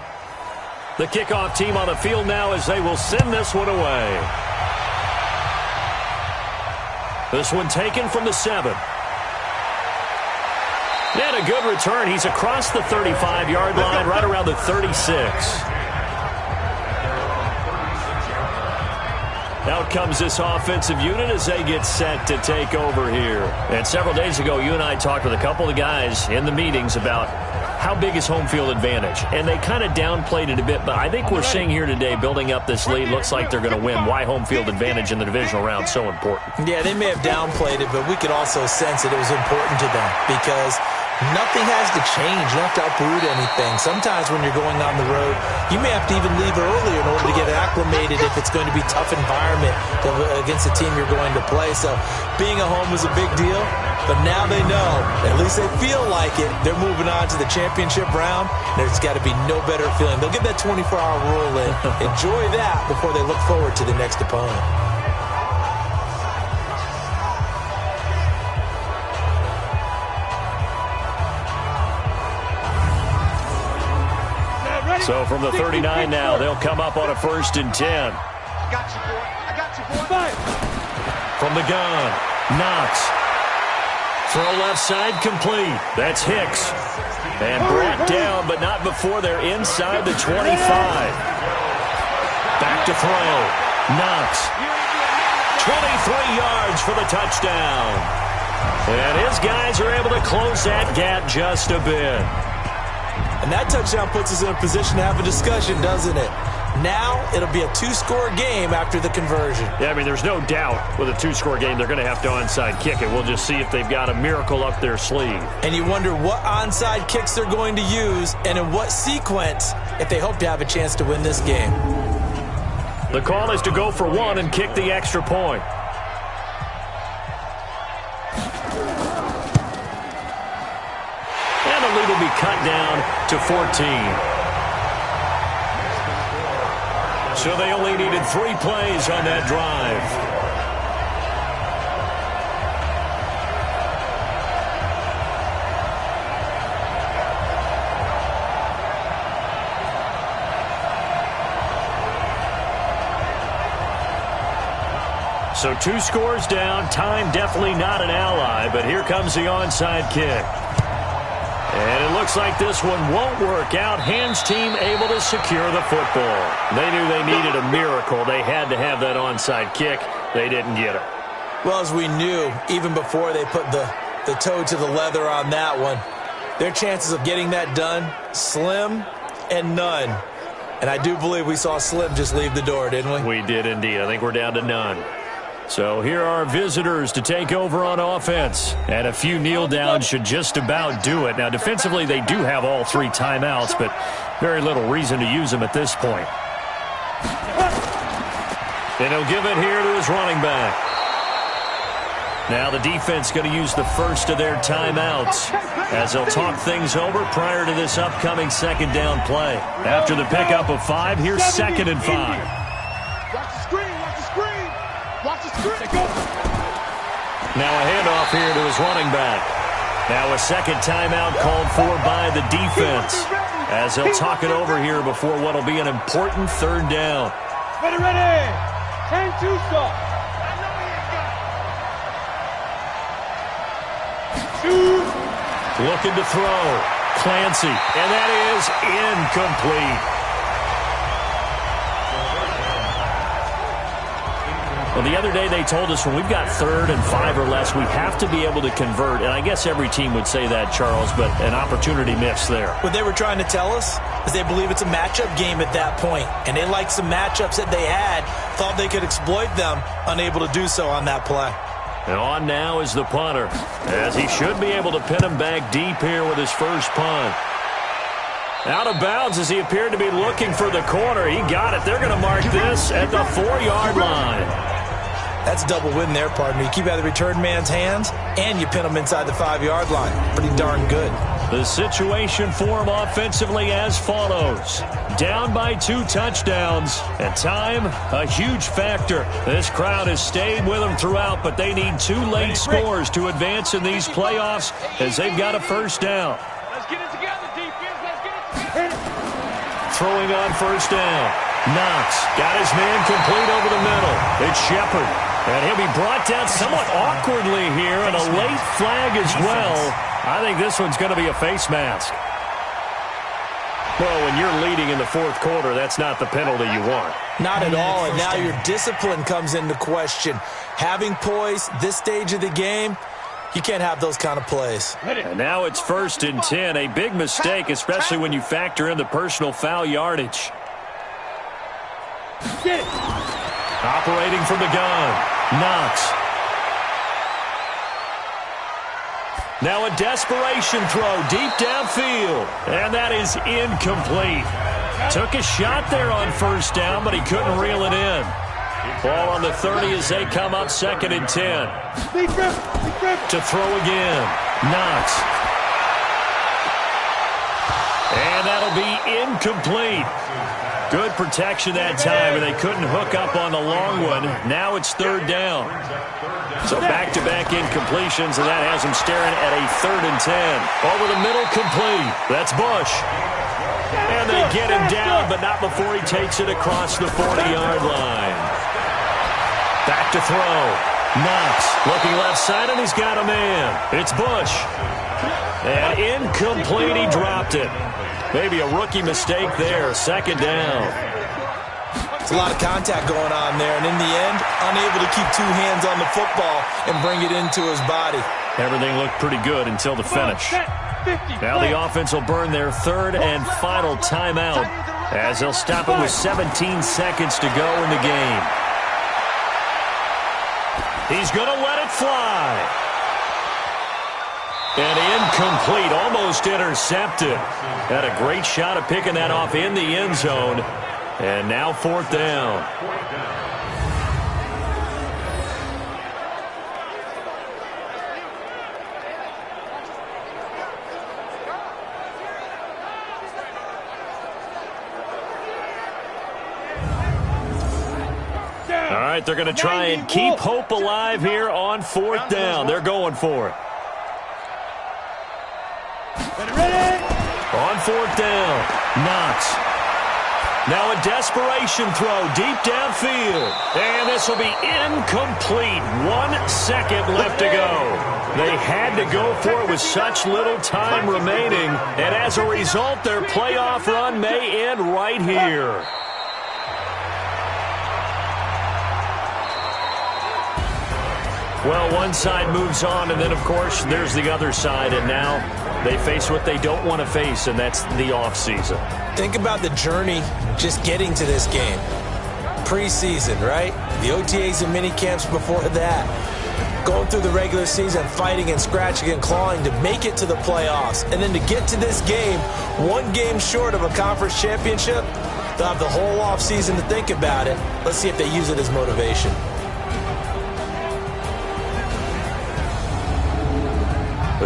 The kickoff team on the field now as they will send this one away. This one taken from the 7. And a good return. He's across the 35-yard line, right around the 36. Out comes this offensive unit as they get set to take over here. And several days ago, you and I talked with a couple of guys in the meetings about how big is home field advantage. And they kind of downplayed it a bit, but I think we're seeing here today, building up this lead, looks like they're going to win. Why home field advantage in the divisional round so important? Yeah, they may have downplayed it, but we could also sense that it was important to them because nothing has to change. You don't have to uproot anything. Sometimes when you're going on the road, you may have to even leave earlier in order to get acclimated if it's going to be a tough environment against the team you're going to play. So being at home was a big deal, but now they know, at least they feel like it, they're moving on to the championship round. There's got to be no better feeling. They'll get that 24-hour rule in. Enjoy that before they look forward to the next opponent. So from the 39 now, they'll come up on a 1st and 10. I got you, boy. I got you, boy. From the gun, Knox. Throw left side complete. That's Hicks. And brought down, but not before they're inside the 25. Back to throw. Knox. 23 yards for the touchdown. And his guys are able to close that gap just a bit. And that touchdown puts us in a position to have a discussion, doesn't it? Now it'll be a 2-score game after the conversion. Yeah, I mean, there's no doubt with a 2-score game they're going to have to onside kick it. We'll just see if they've got a miracle up their sleeve. And you wonder what onside kicks they're going to use and in what sequence if they hope to have a chance to win this game. The call is to go for 1 and kick the extra point. And the lead will be cut down to 14. So they only needed 3 plays on that drive. So 2 scores down. Time definitely not an ally, but here comes the onside kick. And it looks like this one won't work out. Hands team able to secure the football. They knew they needed a miracle. They had to have that onside kick. They didn't get it. Well, as we knew, even before they put the toe to the leather on that one, their chances of getting that done, slim and none. And I do believe we saw Slim just leave the door, didn't we? We did indeed. I think we're down to none. So here are visitors to take over on offense. And a few kneel downs should just about do it. Now, defensively, they do have all 3 timeouts, but very little reason to use them at this point. And he'll give it here to his running back. Now the defense going to use the first of their timeouts as they'll talk things over prior to this upcoming second down play. After the pickup of 5, here's 2nd and 5. Watch the screen, watch the screen. Watch the screen. Now a handoff here to his running back. Now a second timeout called for by the defense as they'll talk it over here before what will be an important 3rd down. Ready, ready. 10-2 stop. Looking to throw. Clancy. And that is incomplete. Well, the other day they told us when we've got 3rd and 5 or less, we have to be able to convert. And I guess every team would say that, Charles, but an opportunity missed there. What they were trying to tell us is they believe it's a matchup game at that point. And they liked some matchups that they had, thought they could exploit them, unable to do so on that play. And on now is the punter, as he should be able to pin him back deep here with his first punt. Out of bounds as he appeared to be looking for the corner. He got it. They're going to mark this at the 4-yard line. That's a double win there, partner. You keep out of the return man's hands, and you pin him inside the 5-yard line. Pretty darn good. The situation for him offensively as follows. Down by 2 touchdowns. And time, a huge factor. This crowd has stayed with them throughout, but they need 2 late scores to advance in these playoffs as they've got a first down. Let's get it together, defense. Let's get it together. Throwing on first down. Knox got his man complete over the middle. It's Shepard. And he'll be brought down somewhat awkwardly here, and a late flag as well. I think this one's going to be a face mask. Well, when you're leading in the 4th quarter, that's not the penalty you want. Not at all, and now your discipline comes into question. Having poise this stage of the game, you can't have those kind of plays. And now it's 1st and 10, a big mistake, especially when you factor in the personal foul yardage. Get it. Operating from the gun. Knox. Now a desperation throw deep downfield. And that is incomplete. Took a shot there on first down, but he couldn't reel it in. Ball on the 30 as they come up 2nd and 10. To throw again. Knox. And that'll be incomplete. Good protection that time, and they couldn't hook up on the long one. Now it's 3rd down. So back-to-back incompletions, and that has them staring at a 3rd and 10. Over the middle, complete. That's Bush. And they get him down, but not before he takes it across the 40-yard line. Back to throw. Knox looking left side, and he's got a man. It's Bush. And incomplete, he dropped it. Maybe a rookie mistake there. 2nd down. It's a lot of contact going on there, and in the end, unable to keep 2 hands on the football and bring it into his body. Everything looked pretty good until the finish. Now the offense will burn their 3rd and final timeout as they'll stop it with 17 seconds to go in the game. He's going to let it fly. And incomplete, almost intercepted. Had a great shot at picking that off in the end zone. And now 4th down. All right, they're going to try and keep hope alive here on 4th down. They're going for it. On 4th down, Knox. Now a desperation throw deep downfield. And this will be incomplete. 1 second left to go. They had to go for it with such little time remaining. And as a result, their playoff run may end right here. Well, one side moves on, and then, of course, there's the other side. And now they face what they don't want to face, and that's the offseason. Think about the journey just getting to this game. Preseason, right? The OTAs and mini camps before that. Going through the regular season, fighting and scratching and clawing to make it to the playoffs. And then to get to this game, 1 game short of a conference championship, they'll have the whole offseason to think about it. Let's see if they use it as motivation.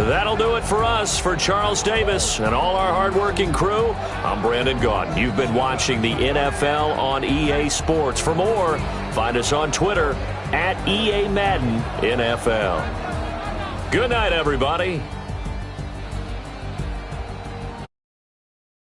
That'll do it for us. For Charles Davis and all our hardworking crew, I'm Brandon Gaudin. You've been watching the NFL on EA Sports. For more, find us on Twitter @EA Madden NFL. Good night, everybody.